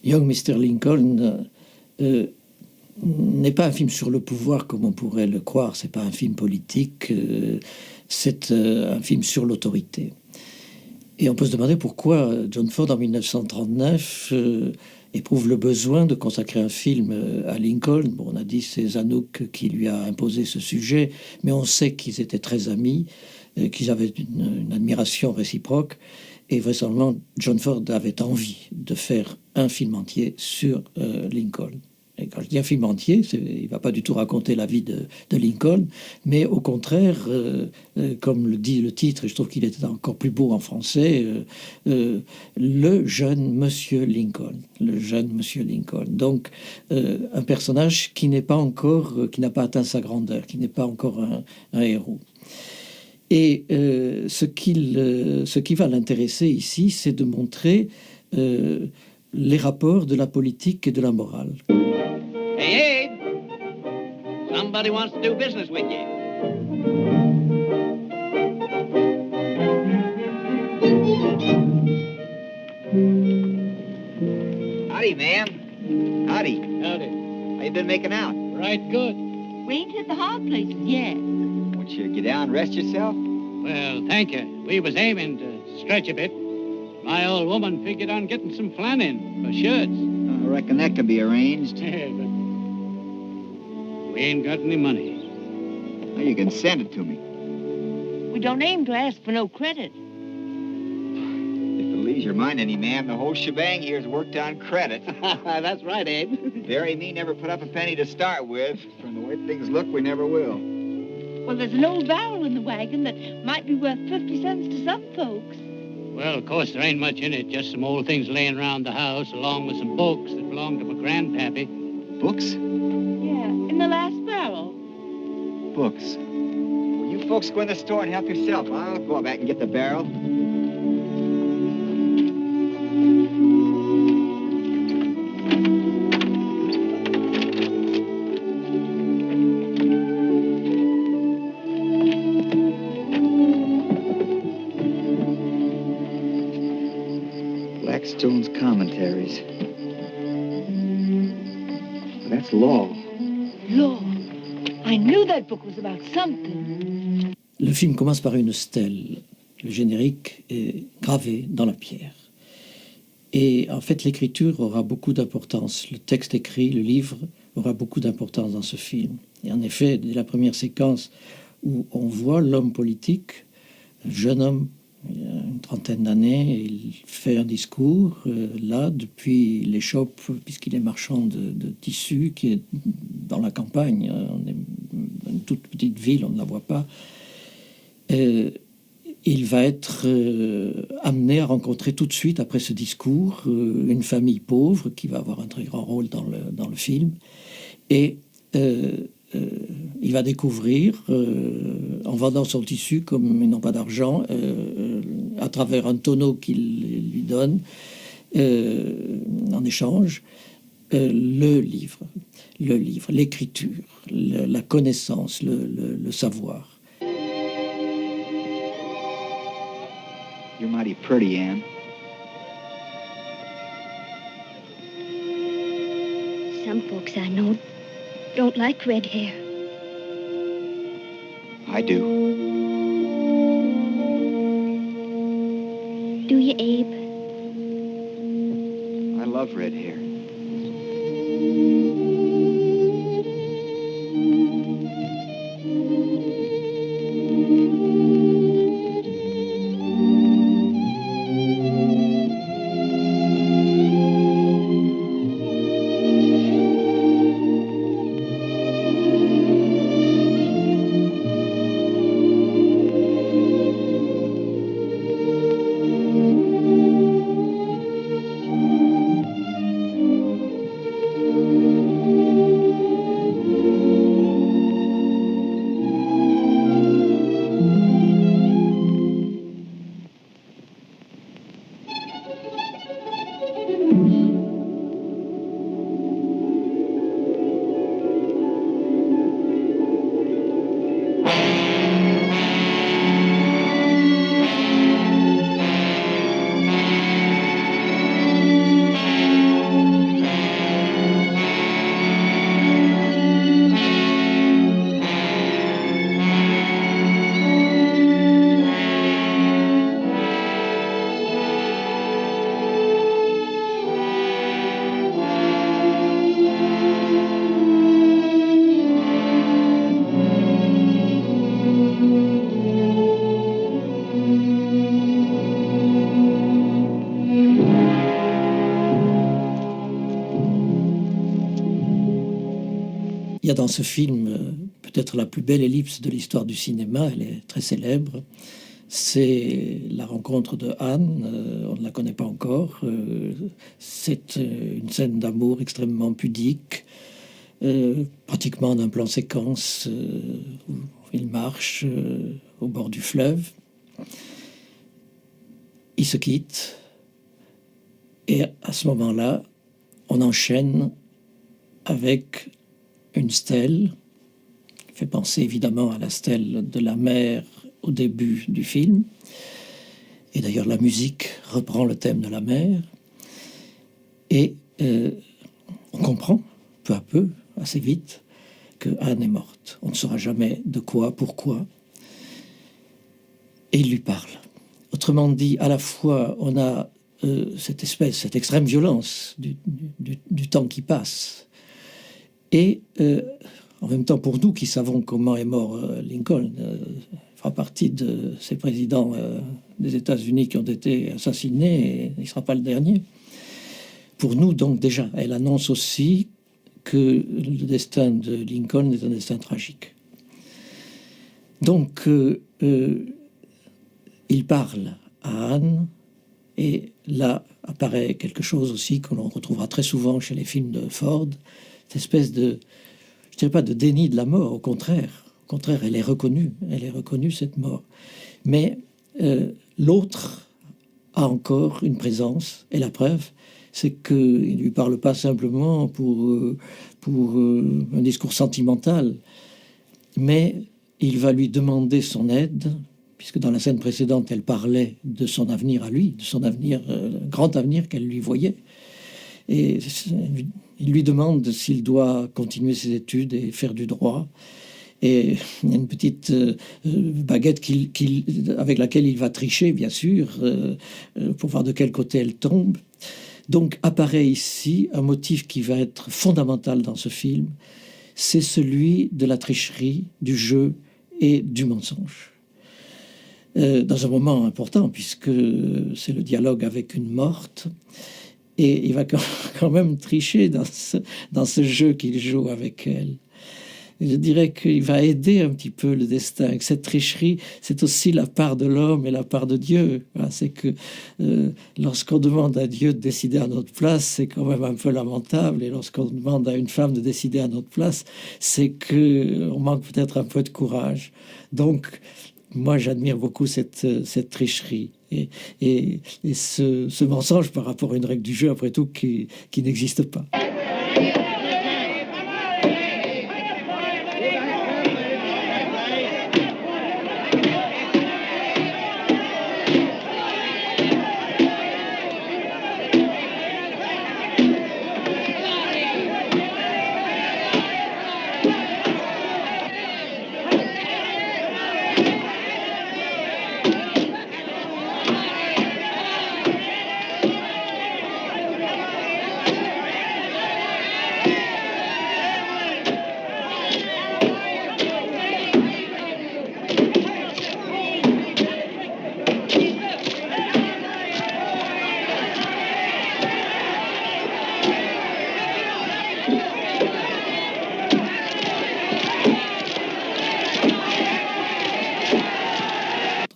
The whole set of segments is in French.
Young Mr. Lincoln n'est pas un film sur le pouvoir comme on pourrait le croire, c'est pas un film politique, c'est un film sur l'autorité. Et on peut se demander pourquoi John Ford, en 1939, éprouve le besoin de consacrer un film à Lincoln. Bon, on a dit c'est Zanuck qui lui a imposé ce sujet, mais on sait qu'ils étaient très amis, qu'ils avaient une admiration réciproque. Et vraisemblablement, John Ford avait envie de faire un film entier sur Lincoln. Et quand je dis un film entier, il ne va pas du tout raconter la vie de Lincoln, mais au contraire, comme le dit le titre, et je trouve qu'il était encore plus beau en français, le jeune Monsieur Lincoln. Le jeune Monsieur Lincoln. Donc, un personnage qui n'est pas encore, qui n'a pas atteint sa grandeur, qui n'est pas encore un héros. Et ce qui va l'intéresser ici, c'est de montrer les rapports de la politique et de la morale. Hey, Abe! Somebody wants to do business with you. Howdy, ma'am. Howdy. Howdy. How you been making out? Right good. We ain't hit the hard places yet. Want you to get down and rest yourself? Well, thank you. We was aiming to stretch a bit. My old woman figured on getting some flan in for shirts. I reckon that can be arranged. Yeah, but we ain't got any money. Well, you can send it to me. We don't aim to ask for no credit. If it leaves your mind any, ma'am, the whole shebang here's worked on credit. That's right, Abe. Barry and me never put up a penny to start with. From the way things look, we never will. Well, there's an old barrel in the wagon that might be worth 50 cents to some folks. Well, of course, there ain't much in it. Just some old things laying around the house, along with some books that belong to my grandpappy. Books? Yeah, in the last barrel. Books. Well, you folks go in the store and help yourself. I'll go back and get the barrel. Blackstone's Commentaries. That's law. Law. I knew that book was about something. Le film commence par une stèle. Le générique est gravé dans la pierre. Et en fait, l'écriture aura beaucoup d'importance. Le texte écrit, le livre, aura beaucoup d'importance dans ce film. Et en effet, dès la première séquence où on voit l'homme politique, un jeune homme, il a une trentaine d'années, il fait un discours, là, depuis l'échoppe, puisqu'il est marchand de tissus, qui est dans la campagne. On est une toute petite ville, on ne la voit pas. Il va être amené à rencontrer tout de suite, après ce discours, une famille pauvre qui va avoir un très grand rôle dans le film. Et il va découvrir, en vendant son tissu, comme ils n'ont pas d'argent, à travers un tonneau qu'il lui donne, en échange, le livre, l'écriture, la connaissance, le savoir. You're mighty pretty, Anne. Some folks I know don't like red hair. I do. Do you, Abe? I love red hair. y a dans ce film peut-être la plus belle ellipse de l'histoire du cinéma, elle est très célèbre. C'est la rencontre de Anne, on ne la connaît pas encore. C'est une scène d'amour extrêmement pudique, pratiquement d'un plan séquence où il marche au bord du fleuve. Ils se quittent et à ce moment-là, on enchaîne avec une stèle qui fait penser évidemment à la stèle de la mer au début du film. Et d'ailleurs, la musique reprend le thème de la mer. Et on comprend peu à peu, assez vite, que Anne est morte. On ne saura jamais de quoi, pourquoi. Et il lui parle. Autrement dit, à la fois, on a cette extrême violence du temps qui passe. Et en même temps, pour nous qui savons comment est mort Lincoln, fera partie de ces présidents des États-Unis qui ont été assassinés, et il ne sera pas le dernier. Pour nous, donc, déjà, elle annonce aussi que le destin de Lincoln est un destin tragique. Donc, il parle à Anne, et là apparaît quelque chose aussi que l'on retrouvera très souvent chez les films de Ford, cette espèce de, je dirais pas de déni de la mort, au contraire, elle est reconnue, cette mort. Mais l'autre a encore une présence, et la preuve, c'est qu'il ne lui parle pas simplement pour un discours sentimental, mais il va lui demander son aide, puisque dans la scène précédente, elle parlait de son avenir à lui, de son avenir, grand avenir qu'elle lui voyait. Et il lui demande s'il doit continuer ses études et faire du droit. Et il y a une petite baguette avec laquelle il va tricher, bien sûr, pour voir de quel côté elle tombe. Donc apparaît ici un motif qui va être fondamental dans ce film, c'est celui de la tricherie, du jeu et du mensonge. Dans un moment important, puisque c'est le dialogue avec une morte, et il va quand même tricher dans ce jeu qu'il joue avec elle. Je dirais qu'il va aider un petit peu le destin. Cette tricherie, c'est aussi la part de l'homme et la part de Dieu. C'est que lorsqu'on demande à Dieu de décider à notre place, c'est quand même un peu lamentable. Et lorsqu'on demande à une femme de décider à notre place, c'est qu'on manque peut-être un peu de courage. Donc, moi, j'admire beaucoup cette tricherie et ce mensonge par rapport à une règle du jeu, après tout, qui n'existe pas.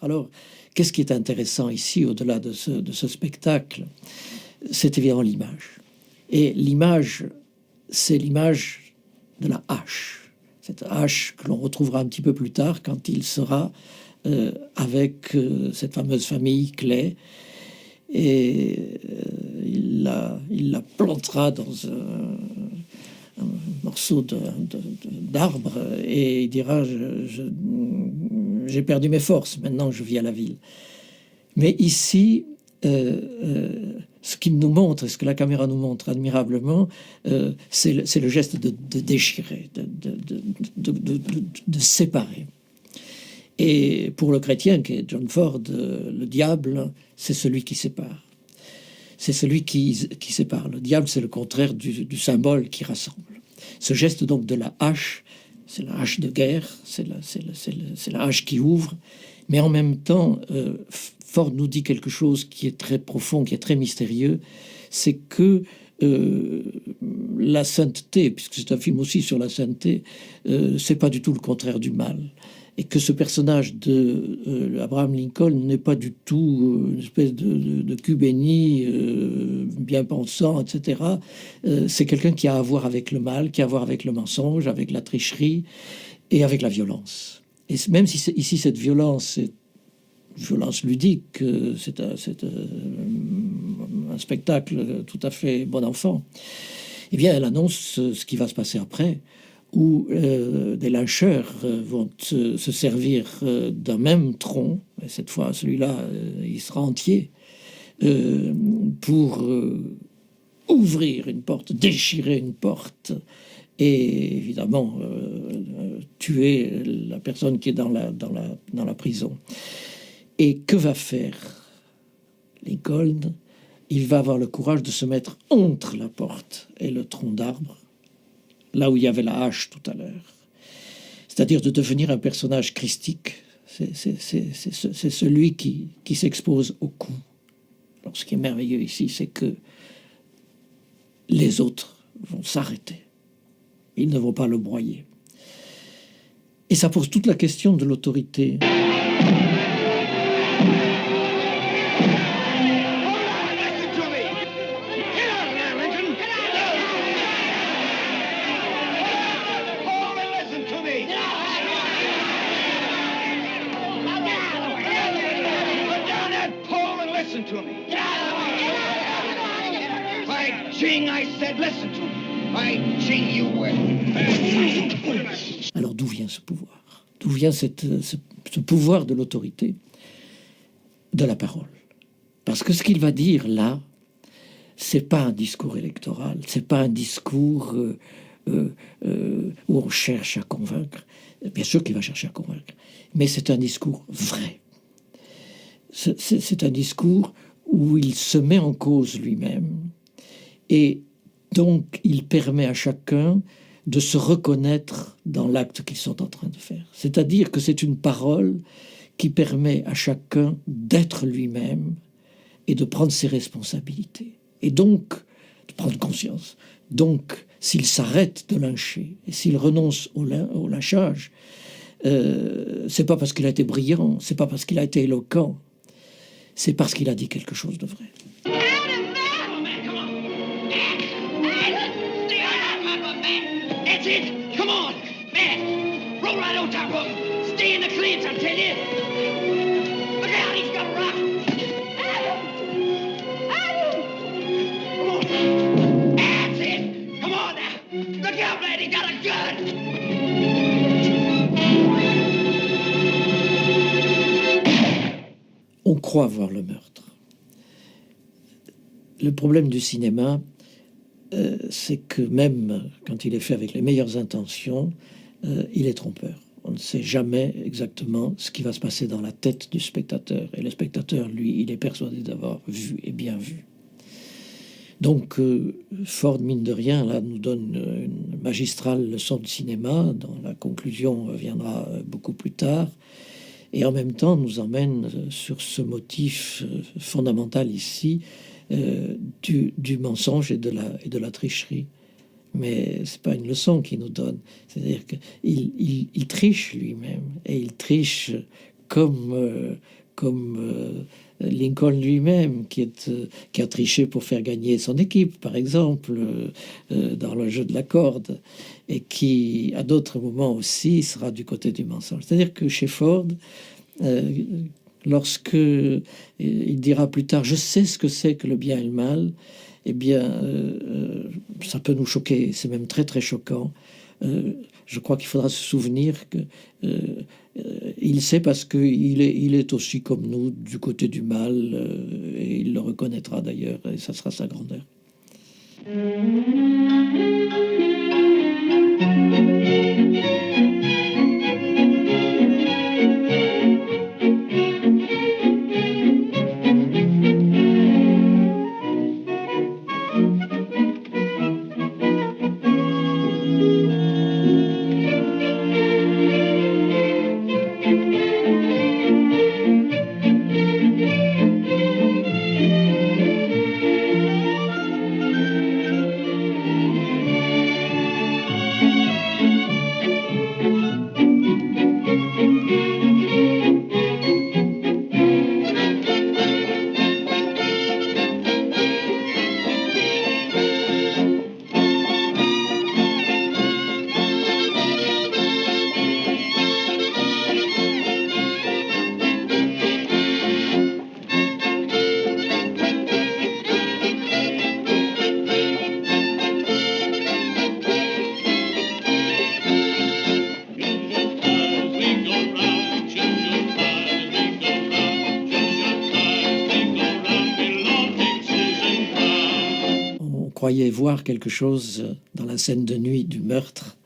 Alors, qu'est-ce qui est intéressant ici, au-delà de ce spectacle? C'est évidemment l'image. Et l'image, c'est l'image de la hache. Cette hache que l'on retrouvera un petit peu plus tard quand il sera avec cette fameuse famille Clay. Et il la plantera dans un morceau d'arbre et il dira j'ai perdu mes forces, maintenant je vis à la ville. Mais ici, ce qu'il nous montre, ce que la caméra nous montre admirablement, c'est le geste de déchirer, de séparer. Et pour le chrétien, qui est John Ford, le diable, c'est celui qui sépare. C'est celui qui sépare. Le diable, c'est le contraire du symbole qui rassemble. Ce geste donc de la hache, c'est la hache de guerre, c'est la hache qui ouvre, mais en même temps, Ford nous dit quelque chose qui est très profond, qui est très mystérieux, c'est que la sainteté, puisque c'est un film aussi sur la sainteté, c'est pas du tout le contraire du mal. Et que ce personnage de Abraham Lincoln n'est pas du tout une espèce de cul béni, bien pensant, etc. C'est quelqu'un qui a à voir avec le mal, qui a à voir avec le mensonge, avec la tricherie et avec la violence. Et même si ici cette violence est violence ludique, c'est un spectacle tout à fait bon enfant, eh bien elle annonce ce qui va se passer après, où des lyncheurs vont se servir d'un même tronc, et cette fois celui-là il sera entier, pour ouvrir une porte, déchirer une porte, et évidemment tuer la personne qui est dans la prison. Et que va faire Lincoln? Il va avoir le courage de se mettre entre la porte et le tronc d'arbre, là où il y avait la hache tout à l'heure. C'est-à-dire de devenir un personnage christique. C'est celui qui s'expose au coup. Alors, ce qui est merveilleux ici, c'est que les autres vont s'arrêter. Ils ne vont pas le broyer. Et ça pose toute la question de l'autorité. Alors d'où vient ce pouvoir? D'où vient ce pouvoir de l'autorité, de la parole? Parce que ce qu'il va dire là, c'est pas un discours électoral, c'est pas un discours où on cherche à convaincre. Bien sûr qu'il va chercher à convaincre, mais c'est un discours vrai. C'est un discours où il se met en cause lui-même, et donc il permet à chacun de se reconnaître dans l'acte qu'ils sont en train de faire. C'est-à-dire que c'est une parole qui permet à chacun d'être lui-même et de prendre ses responsabilités. Et donc, de prendre conscience. Donc, s'il s'arrête de lyncher et s'il renonce au lynchage, c'est pas parce qu'il a été brillant, c'est pas parce qu'il a été éloquent, c'est parce qu'il a dit quelque chose de vrai. Come on, man! Roll right on top of him! Stay in the clinch, I tell you! Look out, he's got a rock! Come on! That's it! Come on now! Look out, man, he's got a gun! On croit voir le meurtre. Le problème du cinéma, c'est que même quand il est fait avec les meilleures intentions, il est trompeur. On ne sait jamais exactement ce qui va se passer dans la tête du spectateur. Et le spectateur, lui, il est persuadé d'avoir vu et bien vu. Donc, Ford, mine de rien, là, nous donne une magistrale leçon de cinéma, dont la conclusion viendra beaucoup plus tard, et en même temps nous emmène sur ce motif fondamental ici, du mensonge et de la tricherie. Mais c'est pas une leçon qu'il nous donne. C'est-à-dire qu'il triche lui-même, et il triche comme Lincoln lui-même, qui a triché pour faire gagner son équipe, par exemple, dans le jeu de la corde, et qui, à d'autres moments aussi, sera du côté du mensonge. C'est-à-dire que chez Ford, lorsque il dira plus tard « je sais ce que c'est que le bien et le mal », eh bien, ça peut nous choquer, c'est même très très choquant. Je crois qu'il faudra se souvenir que il sait parce qu'il est aussi comme nous du côté du mal, et il le reconnaîtra d'ailleurs, et ça sera sa grandeur. croyait voir quelque chose dans la scène de nuit du meurtre,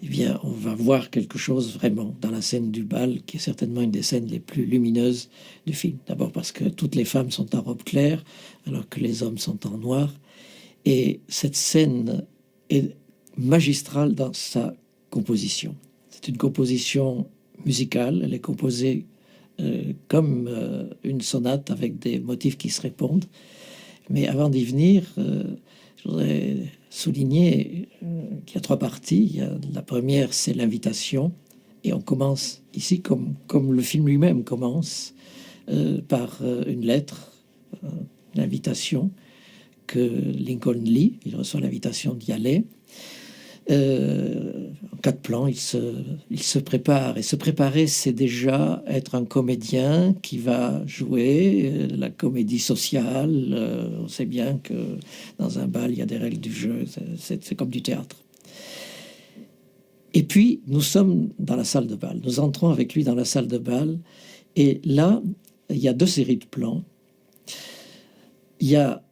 eh bien, on va voir quelque chose vraiment dans la scène du bal, qui est certainement une des scènes les plus lumineuses du film. D'abord parce que toutes les femmes sont en robe claire, alors que les hommes sont en noir. Et cette scène est magistrale dans sa composition. C'est une composition musicale, elle est composée comme une sonate avec des motifs qui se répondent. Mais avant d'y venir, je voudrais souligner qu'il y a 3 parties. La première, c'est l'invitation. Et on commence ici, comme le film lui-même commence, par une lettre, l'invitation que Lincoln lit. Il reçoit l'invitation d'y aller. En 4 plans, il se prépare. Et se préparer, c'est déjà être un comédien qui va jouer la comédie sociale. On sait bien que dans un bal, il y a des règles du jeu. C'est comme du théâtre. Et puis, nous sommes dans la salle de bal. Nous entrons avec lui dans la salle de bal. Et là, il y a 2 séries de plans. Il y a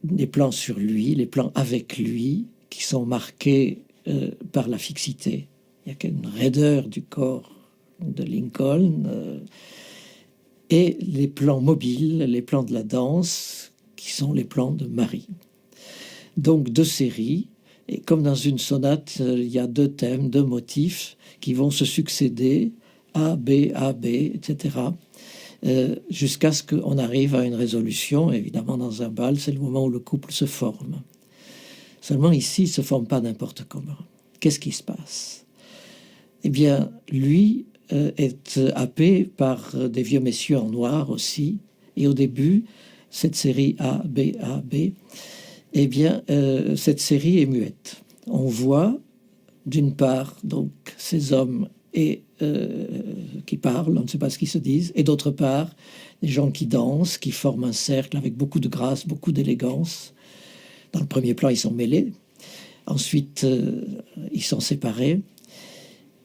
des plans sur lui, les plans avec lui, qui sont marqués par la fixité. Il y a une raideur du corps de Lincoln et les plans mobiles, les plans de la danse, qui sont les plans de Marie. Donc 2 séries, et comme dans une sonate, il y a 2 thèmes, 2 motifs qui vont se succéder, A, B, etc., jusqu'à ce qu'on arrive à une résolution. Évidemment, dans un bal, c'est le moment où le couple se forme. Seulement ici, il ne se forme pas n'importe comment. Qu'est-ce qui se passe? Eh bien, lui est happé par des vieux messieurs en noir aussi. Et au début, cette série A, B, eh bien, cette série est muette. On voit, d'une part, donc, ces hommes qui parlent, on ne sait pas ce qu'ils se disent, et d'autre part, des gens qui dansent, qui forment un cercle avec beaucoup de grâce, beaucoup d'élégance. Dans le premier plan, ils sont mêlés. Ensuite, ils sont séparés.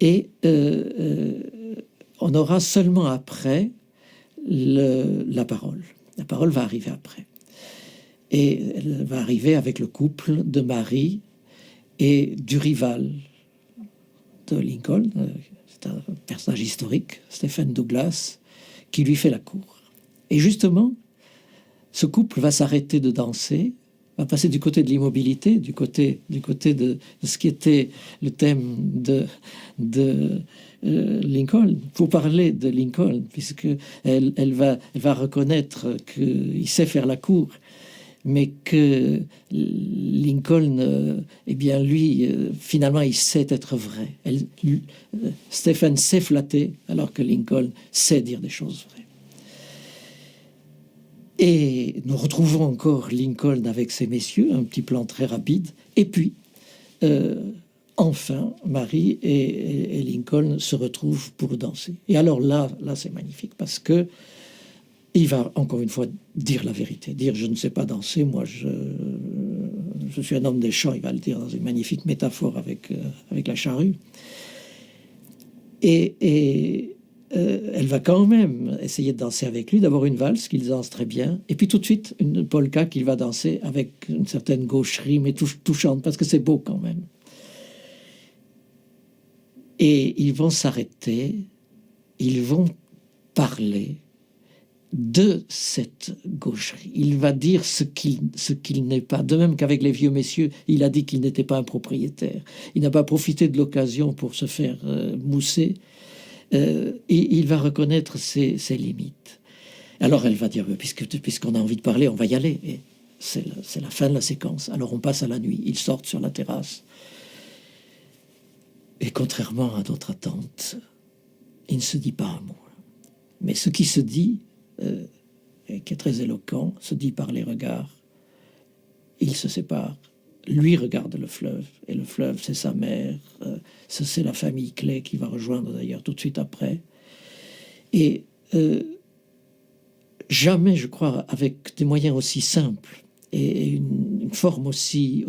Et on aura seulement après la parole. La parole va arriver après. Et elle va arriver avec le couple de Marie et du rival de Lincoln. C'est un personnage historique, Stephen Douglas, qui lui fait la cour. Et justement, ce couple va s'arrêter de danser, va passer du côté de l'immobilité, du côté de ce qui était le thème de Lincoln, pour parler de Lincoln, puisque elle va reconnaître qu'il sait faire la cour, mais que Lincoln, eh bien lui, finalement, il sait être vrai. Stephen sait flatter, alors que Lincoln sait dire des choses vraies. Et nous retrouvons encore Lincoln avec ces messieurs, un petit plan très rapide. Et puis, enfin, Marie et Lincoln se retrouvent pour danser. Et alors là c'est magnifique, parce que il va encore une fois dire la vérité, dire je ne sais pas danser, moi je suis un homme des champs, il va le dire dans une magnifique métaphore avec la charrue. Et elle va quand même essayer de danser avec lui, d'abord une valse qu'il danse très bien, et puis tout de suite une polka qu'il va danser avec une certaine gaucherie, mais touchante, parce que c'est beau quand même. Et ils vont s'arrêter, ils vont parler de cette gaucherie. Il va dire ce qu'il n'est pas. De même qu'avec les vieux messieurs, il a dit qu'il n'était pas un propriétaire. Il n'a pas profité de l'occasion pour se faire mousser. Et il va reconnaître ses limites. Alors elle va dire, puisqu'on a envie de parler, on va y aller. Et c'est la fin de la séquence. Alors on passe à la nuit. Ils sortent sur la terrasse. Et contrairement à d'autres attentes, il ne se dit pas un mot. Mais ce qui se dit, et qui est très éloquent, se dit par les regards. Ils se séparent. Lui regarde le fleuve, et le fleuve, c'est sa mère, c'est la famille Clay qui va rejoindre d'ailleurs tout de suite après. Et jamais, je crois, avec des moyens aussi simples et une forme aussi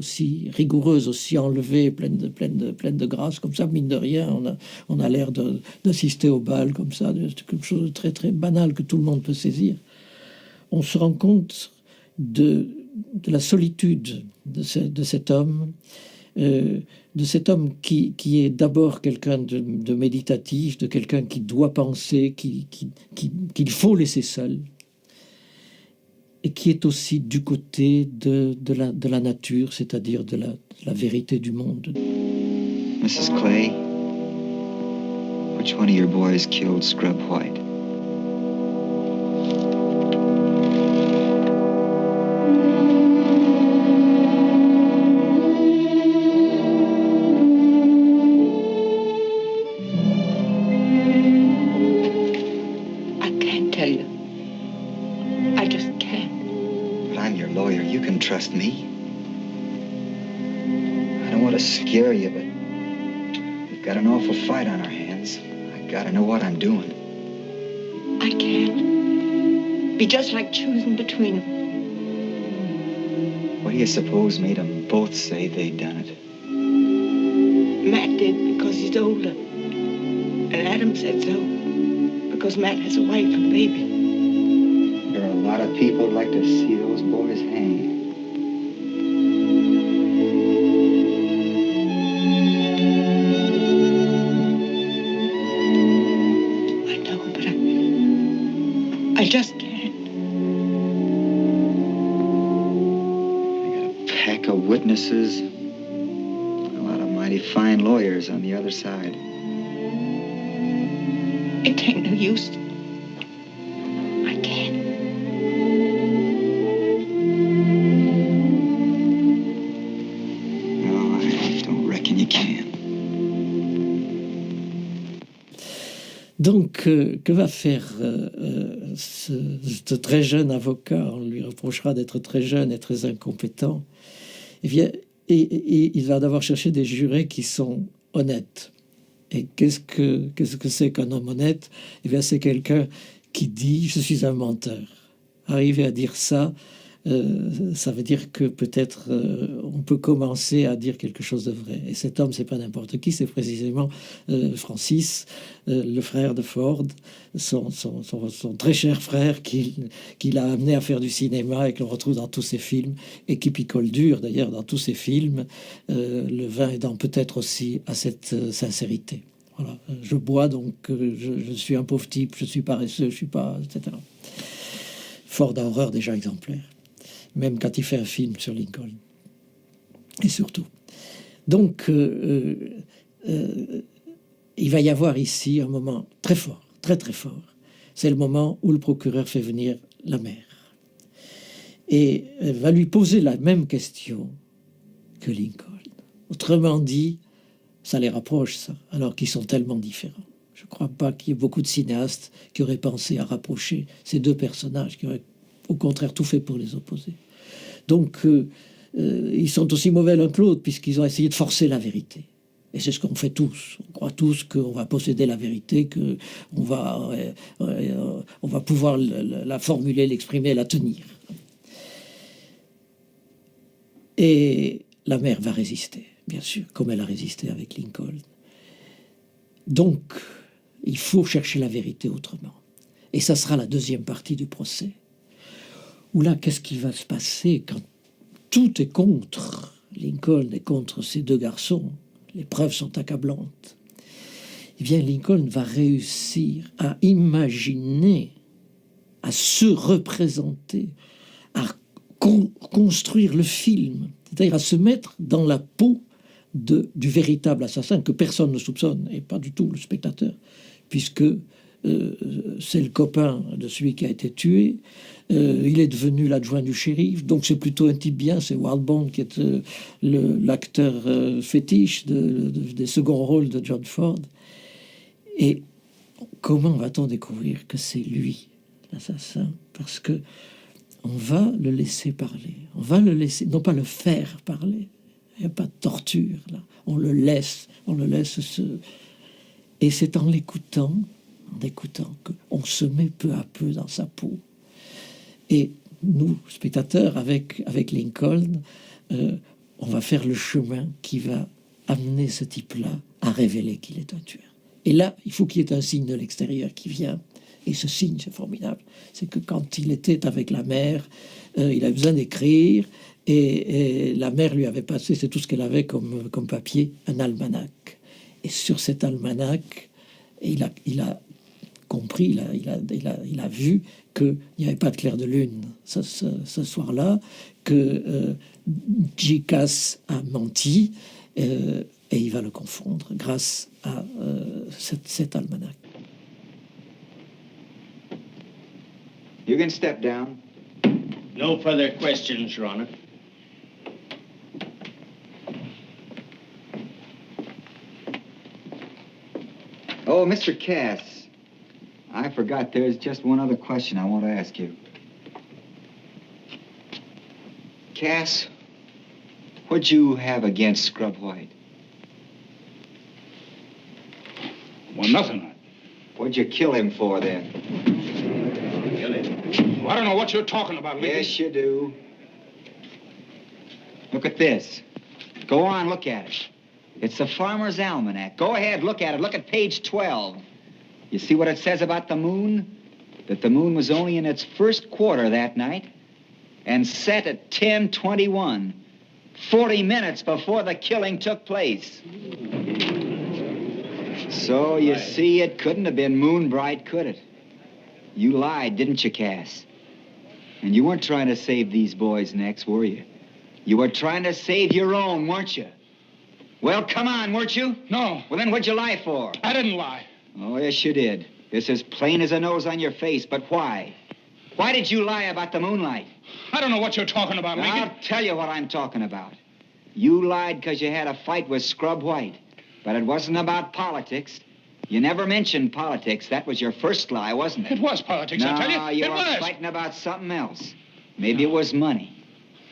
rigoureuse, aussi enlevée, pleine de grâce, comme ça, mine de rien, on a l'air d'assister au bal comme ça, de quelque chose de très très banal que tout le monde peut saisir. On se rend compte de la solitude de cet homme, qui est d'abord quelqu'un de méditatif, de quelqu'un qui doit penser, qu'il faut laisser seul, et qui est aussi du côté de la nature, c'est-à-dire de la vérité du monde. Mrs. Clay, which one of your boys killed Scrub White? I can't tell you. I just can't. But I'm your lawyer. You can trust me. I don't want to scare you, but we've got an awful fight on our hands. I gotta know what I'm doing. I can't. Be just like choosing between them. What do you suppose made them both say they'd done it? Matt did because he's older. And Adam said so because Matt has a wife and baby. There are a lot of people who'd like to see those boys hang. I know, but I just can't. I got a pack of witnesses. A lot of mighty fine lawyers on the other side. It ain't no use. I can't. No, I don't reckon you can. Donc, que va faire ce très jeune avocat? On lui reprochera d'être très jeune et très incompétent. Eh bien, et il va devoir chercher des jurés qui sont honnêtes. Et qu'est-ce que c'est qu'un homme honnête? Eh bien, c'est quelqu'un qui dit « je suis un menteur ». Arriver à dire ça, ça veut dire que peut-être on peut commencer à dire quelque chose de vrai. Et cet homme, c'est pas n'importe qui, c'est précisément Francis, le frère de Ford, son très cher frère qu'il a amené à faire du cinéma et que l'on retrouve dans tous ses films et qui picole dur d'ailleurs dans tous ses films, le vin aidant peut-être aussi à cette sincérité. Voilà. Je bois donc je suis un pauvre type, je suis paresseux, je suis pas, etc. Ford a horreur des gens exemplaires, même quand il fait un film sur Lincoln. Et surtout. Donc, il va y avoir ici un moment très fort, très très fort. C'est le moment où le procureur fait venir la mère. Et va lui poser la même question que Lincoln. Autrement dit, ça les rapproche, ça, alors qu'ils sont tellement différents. Je ne crois pas qu'il y ait beaucoup de cinéastes qui auraient pensé à rapprocher ces deux personnages, qui auraient au contraire tout fait pour les opposer. Donc, ils sont aussi mauvais l'un que l'autre, puisqu'ils ont essayé de forcer la vérité. Et c'est ce qu'on fait tous. On croit tous qu'on va posséder la vérité, qu'on va, on va pouvoir la formuler, l'exprimer, la tenir. Et la mère va résister, bien sûr, comme elle a résisté avec Lincoln. Donc, il faut chercher la vérité autrement. Et ça sera la deuxième partie du procès. Où là, qu'est-ce qui va se passer quand tout est contre Lincoln et contre ces deux garçons? Les preuves sont accablantes. Eh bien, Lincoln va réussir à imaginer, à se représenter, à construire le film, c'est-à-dire à se mettre dans la peau du véritable assassin que personne ne soupçonne, et pas du tout le spectateur, puisque c'est le copain de celui qui a été tué. Il est devenu l'adjoint du shérif, donc c'est plutôt un type bien. C'est Wildbourne qui est l'acteur fétiche des seconds rôles de John Ford. Et comment va-t-on découvrir que c'est lui l'assassin? Parce que on va le laisser parler. On va le laisser, non pas le faire parler. Il n'y a pas de torture là. On le laisse se... Et c'est en l'écoutant qu'on se met peu à peu dans sa peau. Et nous, spectateurs, avec Lincoln, on va faire le chemin qui va amener ce type-là à révéler qu'il est un tueur. Et là, il faut qu'il y ait un signe de l'extérieur qui vient Et ce signe, c'est formidable, c'est que quand il était avec la mère, il avait besoin d'écrire, et la mère lui avait passé, c'est tout ce qu'elle avait comme papier, un almanach. Et sur cet almanach, il a compris, il a vu qu'il n'y avait pas de clair de lune ce soir-là, que J.Cass a menti, et il va le confondre grâce à cet almanach. You can step down. No further questions, Your Honor. Oh, Mr. Cass, I forgot there's just one other question I want to ask you. Cass, what'd you have against Scrub White? Well, nothing. What'd you kill him for, then? Kill him? Well, I don't know what you're talking about, Lincoln. Yes, you do. Look at this. Go on, look at it. It's the Farmer's Almanac. Go ahead, look at it. Look at page 12. You see what it says about the moon? That the moon was only in its first quarter that night and set at 10:21, 40 minutes before the killing took place. So, you see, it couldn't have been moon bright, could it? You lied, didn't you, Cass? And you weren't trying to save these boys' necks, were you? You were trying to save your own, weren't you? Well, come on, weren't you? No. Well, then what'd you lie for? I didn't lie. Oh, yes, you did. It's as plain as a nose on your face, but why? Why did you lie about the moonlight? I don't know what you're talking about, Lincoln. I'll tell you what I'm talking about. You lied because you had a fight with Scrub White, but it wasn't about politics. You never mentioned politics. That was your first lie, wasn't it? It was politics, I tell you. No, you It were was. fighting about something else. Maybe it was money.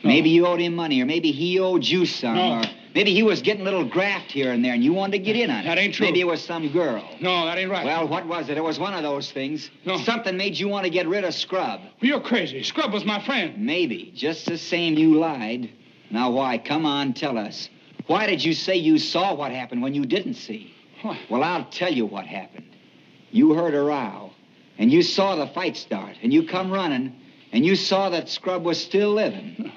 Maybe you owed him money, or maybe he owed you some, No. or maybe he was getting a little graft here and there, and you wanted to get in on it. That ain't true. Maybe it was some girl. No, that ain't right. Well, what was it? It was one of those things. No. Something made you want to get rid of Scrub. You're crazy. Scrub was my friend. Maybe. Just the same, you lied. Now, why? Come on, tell us. Why did you say you saw what happened when you didn't see? What? Well, I'll tell you what happened. You heard a row, and you saw the fight start, and you come running, and you saw that Scrub was still living.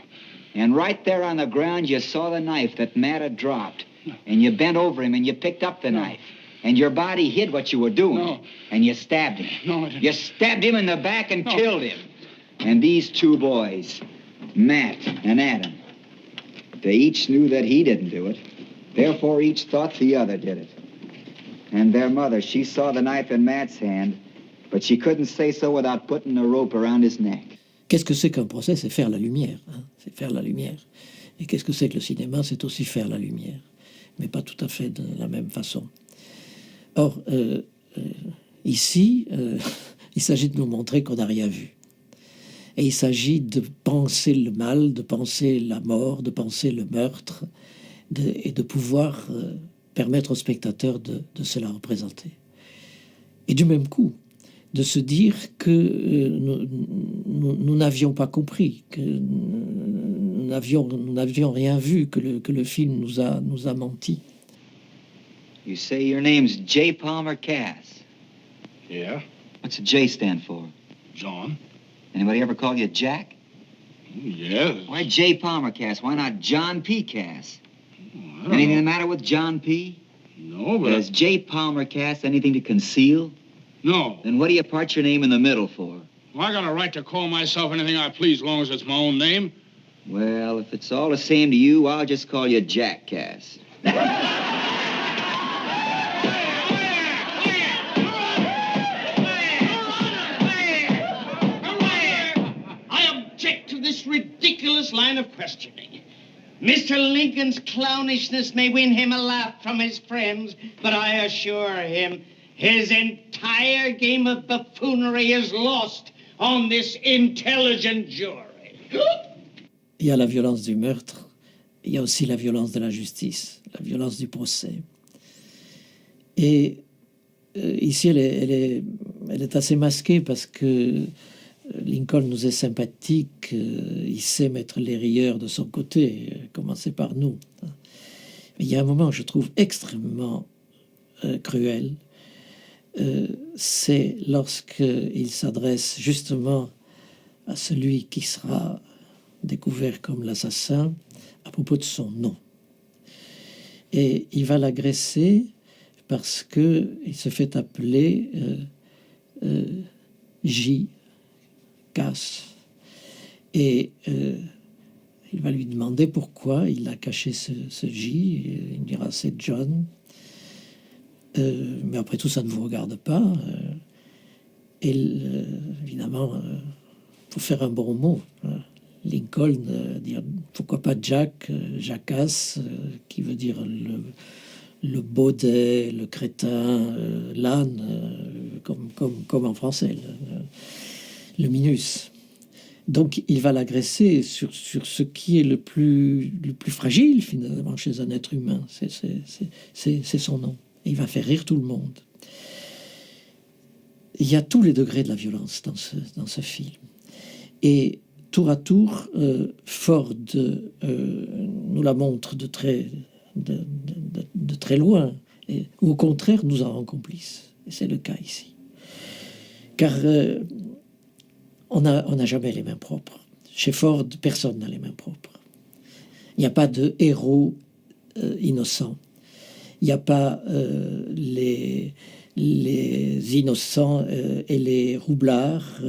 And right there on the ground, you saw the knife that Matt had dropped. And you bent over him, and you picked up the knife. And your body hid what you were doing. No. And you stabbed him. No, I didn't. You stabbed him in the back and No. killed him. And these two boys, Matt and Adam, they each knew that he didn't do it. Therefore, each thought the other did it. And their mother, she saw the knife in Matt's hand, but she couldn't say so without putting a rope around his neck. Qu'est-ce que c'est qu'un procès? C'est faire la lumière. Hein, c'est faire la lumière. Et qu'est-ce que c'est que le cinéma? C'est aussi faire la lumière. Mais pas tout à fait de la même façon. Or, ici, il s'agit de nous montrer qu'on n'a rien vu. Et il s'agit de penser le mal, de penser la mort, de penser le meurtre, et de pouvoir permettre aux spectateurs de se la représenter. Et du même coup, de se dire que nous n'avions pas compris, que nous n'avions rien vu, que le film nous a menti. You say your name's J. Palmer Cass. Yeah? What's the J stand for? John? Anybody ever call you Jack? Yes. Why J. Palmer Cass? Why not John P. Cass? I don't Anything know. the matter with John P.? No, but... Does J. Palmer Cass anything to conceal? No. Then what do you part your name in the middle for? Well, I got a right to call myself anything I please, as long as it's my own name. Well, if it's all the same to you, I'll just call you Jack Cass. I object to this ridiculous line of questioning. Mr. Lincoln's clownishness may win him a laugh from his friends, but I assure him his entire game of buffoonery is lost on this intelligent jury. Il y a la violence du meurtre, il y a aussi la violence de la justice, la violence du procès. Et ici, elle est assez masquée parce que Lincoln nous est sympathique, il sait mettre les rieurs de son côté, commencer par nous. Mais il y a un moment que je trouve extrêmement cruel, c'est lorsqu'il s'adresse justement à celui qui sera découvert comme l'assassin à propos de son nom. Et il va l'agresser parce qu'il se fait appeler J. Cass. Et il va lui demander pourquoi il a caché ce J. Il dira c'est John. Mais après tout, ça ne vous regarde pas. Évidemment, pour faire un bon mot, Lincoln dire pourquoi pas Jack, Jackass, qui veut dire le baudet, le crétin, l'âne, comme en français, le minus. Donc il va l'agresser sur ce qui est le plus fragile finalement chez un être humain, c'est son nom. Et il va faire rire tout le monde. Il y a tous les degrés de la violence dans ce film. Et tour à tour, Ford nous la montre de très loin, ou au contraire nous en rend complices. Et c'est le cas ici. Car on n'a jamais les mains propres. Chez Ford, personne n'a les mains propres. Il n'y a pas de héros innocents. Il n'y a pas les innocents et les roublards.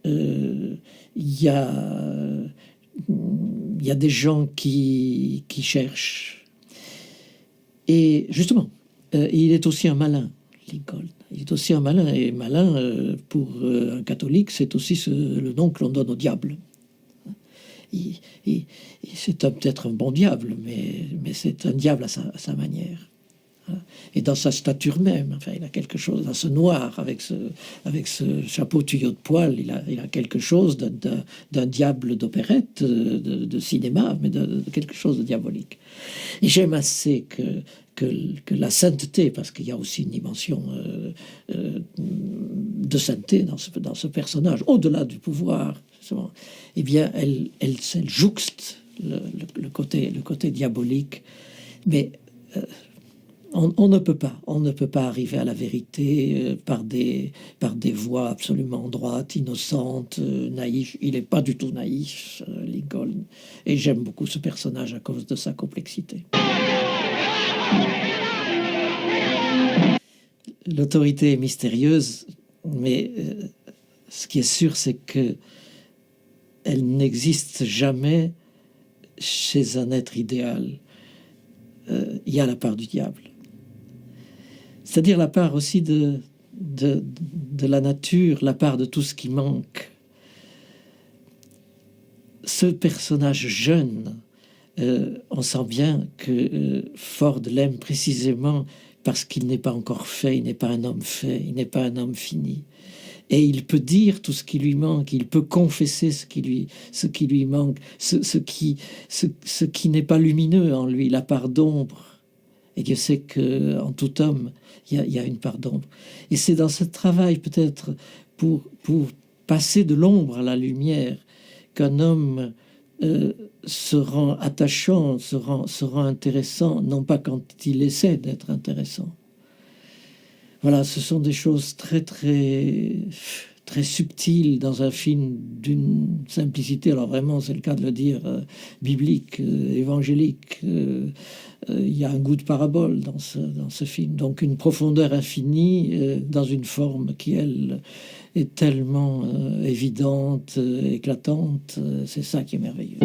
Il y a des gens qui cherchent. Et justement, il est aussi un malin, Lincoln. Il est aussi un malin. Et malin, pour un catholique, c'est aussi le nom que l'on donne au diable. C'est peut-être un bon diable, mais c'est un diable à sa manière. Et dans sa stature même, enfin, il a quelque chose, dans ce noir, avec ce chapeau tuyau de poil, il a quelque chose d'un diable d'opérette, de cinéma, mais de quelque chose de diabolique. Et j'aime assez que la sainteté, parce qu'il y a aussi une dimension de sainteté dans ce personnage, au-delà du pouvoir, eh bien, elle jouxte le côté diabolique, mais on ne peut pas arriver à la vérité par des voies absolument droites, innocentes, naïfs. Il n'est pas du tout naïf, Lincoln, et j'aime beaucoup ce personnage à cause de sa complexité. L'autorité est mystérieuse, mais ce qui est sûr, c'est que elle n'existe jamais chez un être idéal. Il y a la part du diable. C'est-à-dire la part aussi de la nature, la part de tout ce qui manque. Ce personnage jeune, on sent bien que Ford l'aime précisément parce qu'il n'est pas encore fait, il n'est pas un homme fait, il n'est pas un homme fini. Et il peut dire tout ce qui lui manque, il peut confesser ce qui lui manque, ce qui n'est pas lumineux en lui, la part d'ombre. Et Dieu sait qu'en tout homme, il y a une part d'ombre. Et c'est dans ce travail, peut-être, pour passer de l'ombre à la lumière, qu'un homme se rend attachant, se rend intéressant, non pas quand il essaie d'être intéressant. Voilà, ce sont des choses très, très, très subtiles dans un film d'une simplicité, alors vraiment, c'est le cas de le dire, biblique, évangélique. Il y a un goût de parabole dans ce film, donc une profondeur infinie dans une forme qui, elle, est tellement évidente, éclatante. C'est ça qui est merveilleux.